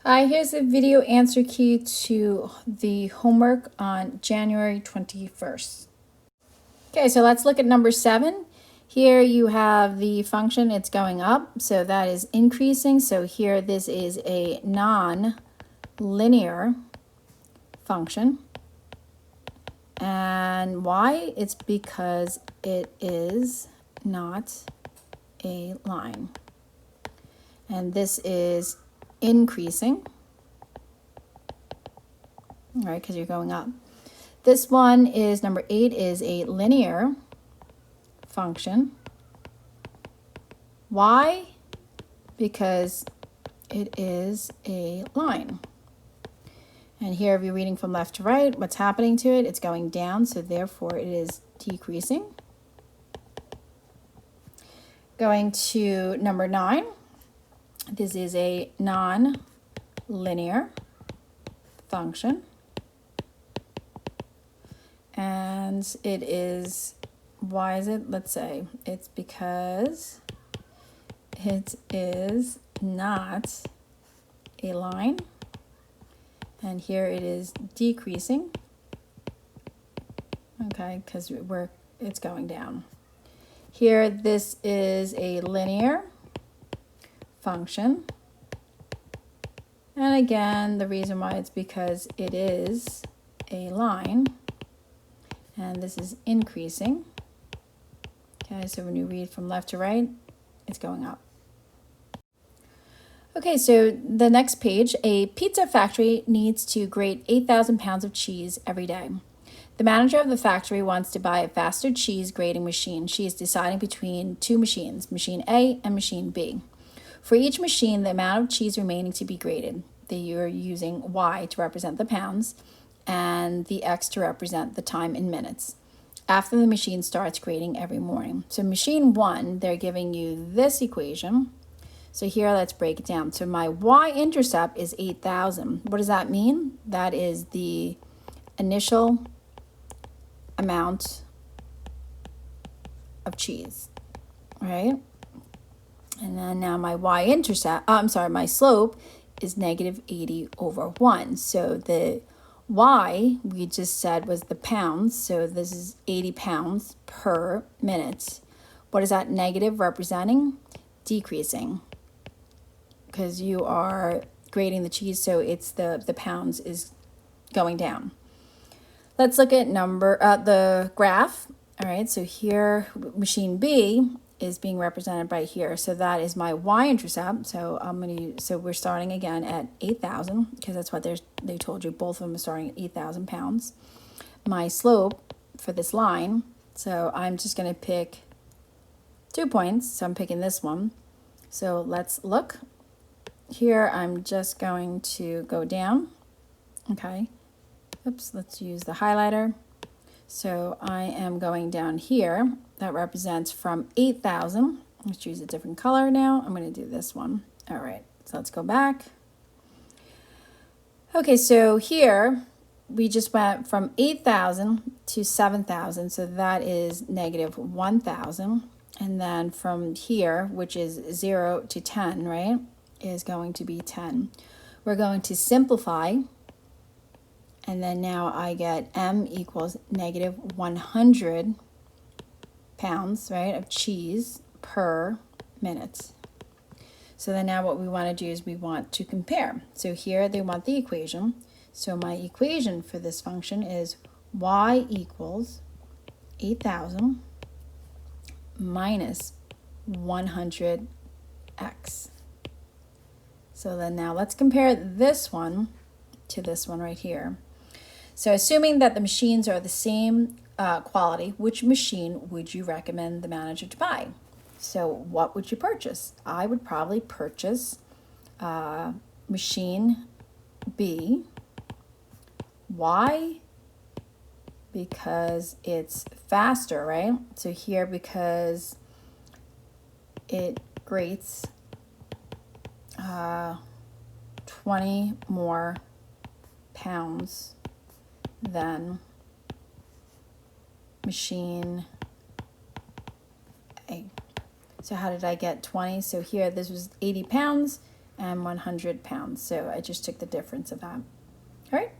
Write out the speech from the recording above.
Hi, here's a video answer key to the homework on January 21st. Okay, so let's look at number 7. Here you have the function, it's going up, so that is increasing. So here this is a non-linear function. And why? It's because it is not a line. And this is increasing, all right, because you're going up. This one is number 8 is a linear function. Why? Because it is a line. And here, if you're reading from left to right, what's happening to it? It's going down, so therefore it is decreasing. Going to number 9. This is a non-linear function. And it is, why is it? Let's say it's because it is not a line. And here it is decreasing. Okay, because it's going down. Here, this is a linear function. And again, the reason why it's because it is a line. And this is increasing. Okay, so when you read from left to right, it's going up. Okay, so the next page, a pizza factory needs to grate 8,000 pounds of cheese every day. The manager of the factory wants to buy a faster cheese grating machine. She is deciding between two machines, machine A and machine B. For each machine, the amount of cheese remaining to be grated, you're using Y to represent the pounds and the X to represent the time in minutes after the machine starts grating every morning. So machine 1, they're giving you this equation. So here, let's break it down. So my y-intercept is 8,000. What does that mean? That is the initial amount of cheese, right? And then now my y-intercept, my slope is negative 80 over 1. So the y, we just said, was the pounds. So this is 80 pounds per minute. What is that negative representing? Decreasing. Because you are grating the cheese, so it's the pounds is going down. Let's look at the graph. All right, so here machine B is being represented by here. So that is my y-intercept. So we're starting again at 8,000 because that's what they told you. Both of them are starting at 8,000 pounds. My slope for this line. So I'm just going to pick 2 points. So I'm picking this one. So let's look. Here, I'm just going to go down, okay? Oops, let's use the highlighter. So I am going down here. That represents from 8,000. Let's choose a different color now. I'm going to do this one. All right, so let's go back. Okay, so here, we just went from 8,000 to 7,000. So that is negative 1,000. And then from here, which is 0 to 10, right? Is going to be 10. We're going to simplify, and then now I get M equals negative 100 pounds, right, of cheese per minute. So then now what we want to do is we want to compare. So here they want the equation. So my equation for this function is y equals 8,000 minus 100x. So then now let's compare this one to this one right here. So assuming that the machines are the same quality, which machine would you recommend the manager to buy? So what would you purchase? I would probably purchase machine B. Why? Because it's faster, right? So here, because it grates 20 more pounds than machine A. So how did I get 20? So here, this was 80 pounds. and 100 pounds. So I just took the difference of that. All right.